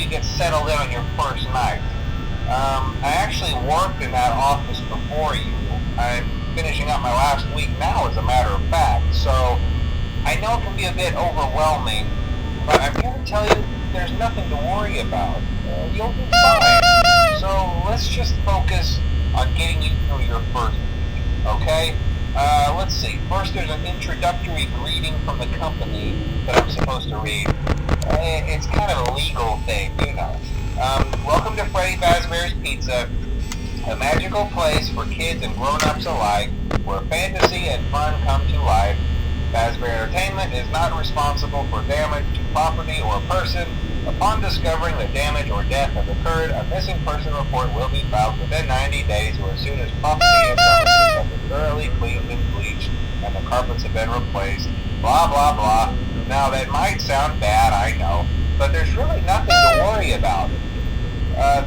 you get settled in on your first night. I actually worked in that office before you. I'm finishing up my last week now, as a matter of fact, so I know it can be a bit overwhelming, but I'm here to tell you there's nothing to worry about. You'll be fine. So let's just focus on getting you through your first week, okay? Let's see. First, there's an introductory greeting from the company that I'm supposed to read. It's kind of a legal thing, you know. Welcome to Freddy Fazbear's Pizza, a magical place for kids and grown-ups alike, where fantasy and fun come to life. Fazbear Entertainment is not responsible for damage to property or person. Upon discovering that damage or death has occurred, a missing person report will be filed within 90 days or as soon as property and premises have been thoroughly cleaned and bleached and the carpets have been replaced. Blah, blah, blah. Now, that might sound bad, I know, but there's really nothing to worry about.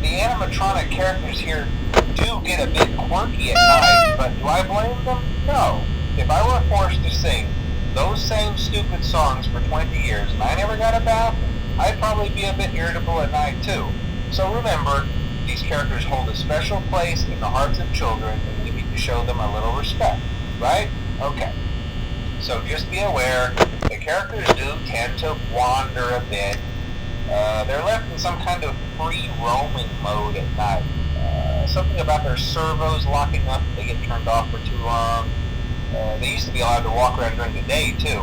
The animatronic characters here do get a bit quirky at night, but do I blame them? No. If I were forced to sing those same stupid songs for 20 years and I never got a bath, I'd probably be a bit irritable at night too. So remember, these characters hold a special place in the hearts of children and we need to show them a little respect, right? Okay. So just be aware, the characters do tend to wander a bit. They're left in some kind of free roaming mode at night. Something about their servos locking up if they get turned off for too long. They used to be allowed to walk around during the day too,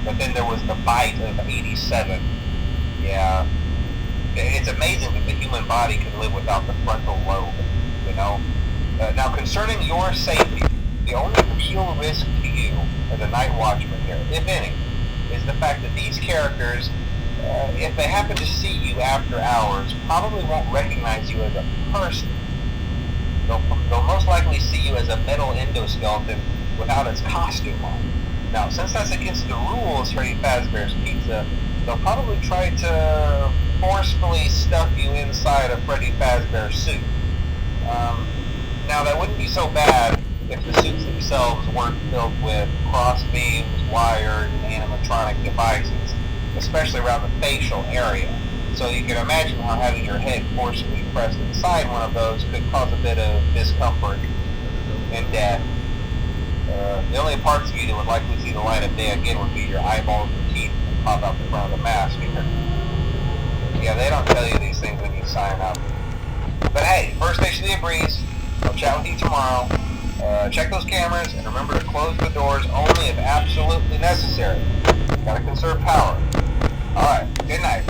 but then there was the bite of 87. Yeah, it's amazing that the human body can live without the frontal lobe, you know? Now, concerning your safety, the only real risk to you as a night watchman here, if any, is the fact that these characters, if they happen to see you after hours, probably won't recognize you as a person. They'll most likely see you as a metal endoskeleton without its costume on. Now, since that's against the rules for Freddy Fazbear's Pizza, they'll probably try to forcefully stuff you inside a Freddy Fazbear suit. Now, that wouldn't be so bad if the suits themselves weren't filled with cross beams, wires, and animatronic devices, especially around the facial area. So you can imagine how having your head forcibly pressed inside one of those could cause a bit of discomfort and death. The only parts of you that would likely see the light of day again would be your eyeballs and teeth that pop out the front of the mask. Yeah, they don't tell you these things when you sign up. But hey, first station of the breeze. I'll chat with you tomorrow. Check those cameras and remember to close the doors only if absolutely necessary. Gotta conserve power. Alright, good night.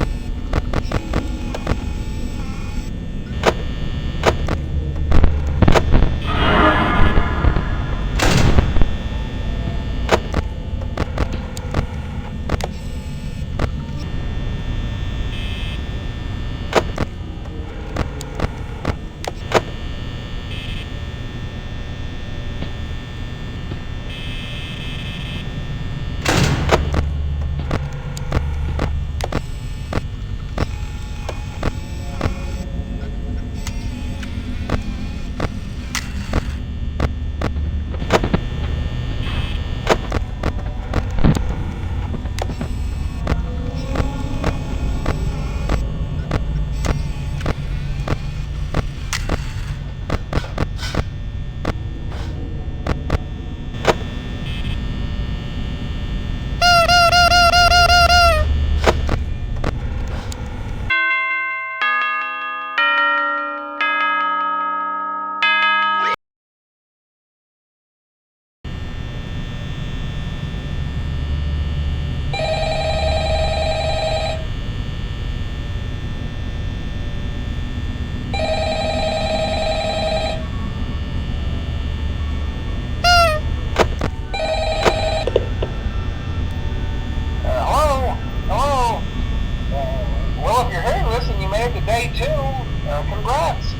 Congrats!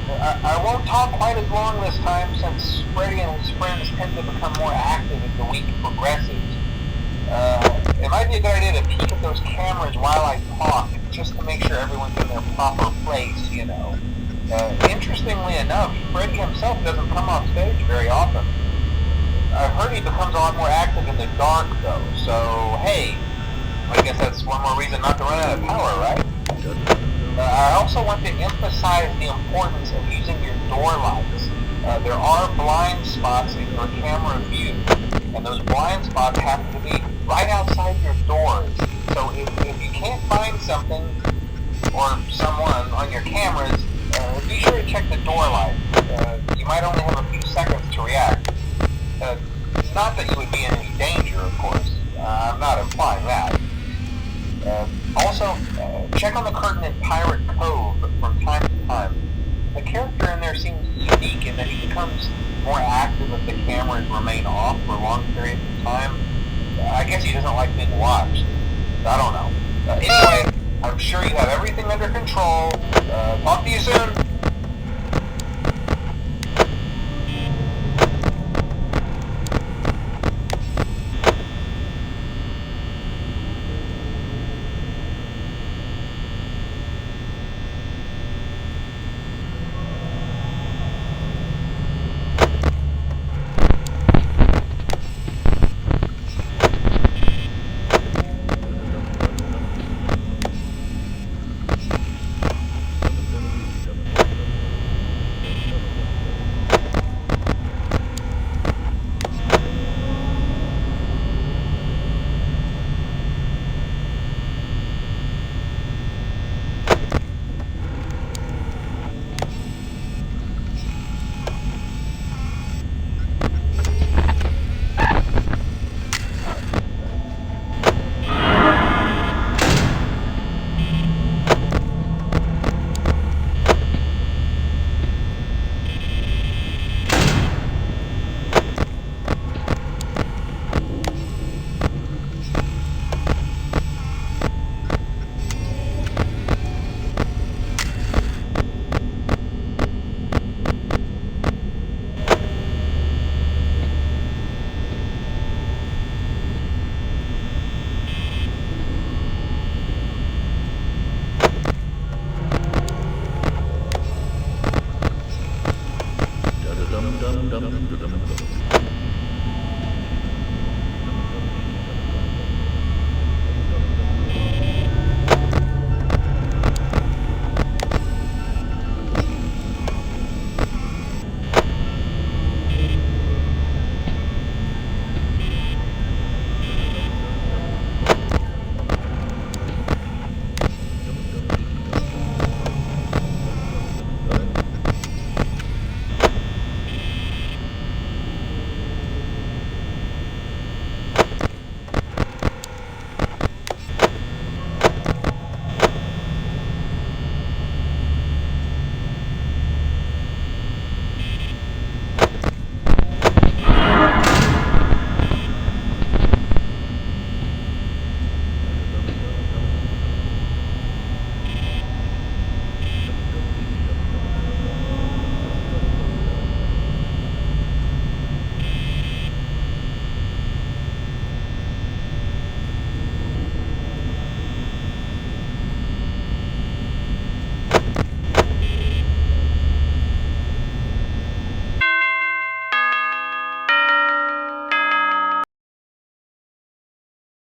I won't talk quite as long this time since Freddy and his friends tend to become more active as the week progresses. It might be a good idea to peek at those cameras while I talk, just to make sure everyone's in their proper place, you know. Interestingly enough, Freddy himself doesn't come off stage very often. I've heard he becomes a lot more active in the dark, though, so hey, I guess that's one more reason not to run out of power, right? I also want to emphasize the importance of using your door lights. There are blind spots in your camera view, and those blind spots happen to be right outside your doors. So if you can't find something or someone on your cameras, be sure to check the door light. You might only have a few seconds to react. It's not that you would be in any danger, of course. I'm not implying that. Also, check on the curtain in Pirate Cove from time to time. The character in there seems unique in that he becomes more active if the cameras remain off for long periods of time. I guess he doesn't like being watched. I don't know. Anyway, I'm sure you have everything under control. Talk to you soon.